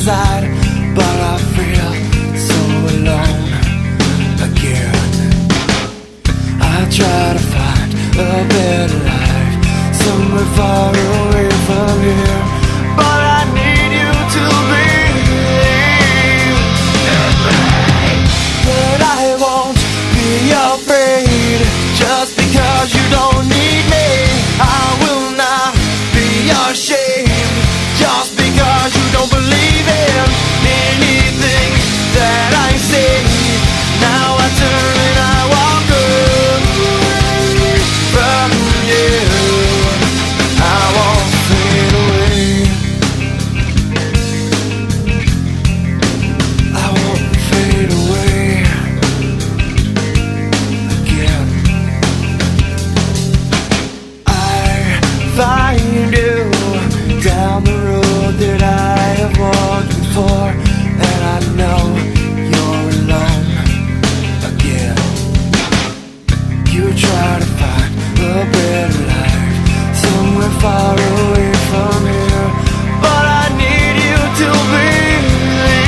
inside, but I feel so alone again. I try to find a better life somewhere far away from here, but I need you to believe in me. But I won't be afraid just because you don't need me. I will not be ashamed just because you don't believe in anything that I say. Now I turn and I walk away from you. I won't fade away. I won't fade away again. I find you down the road that I have walked before, and I know you're alone again. You try to find a better life somewhere far away from here, but I need you to believe in me.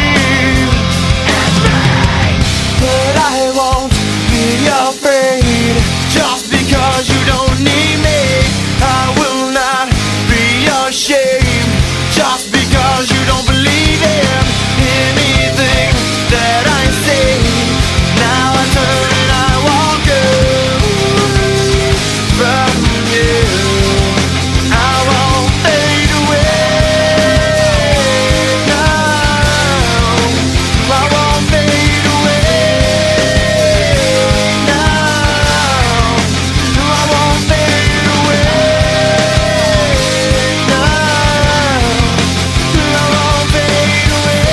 But I won't be afraid just because you don't need me. I will not be ashamed just because you don't believe in anything that I say. Now I turn and I walk away from you. I won't fade away now. I won't fade away now. I won't fade away now. I won't fade away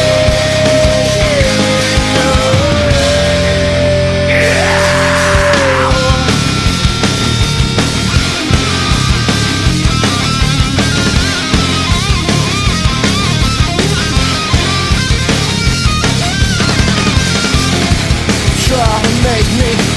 try to make me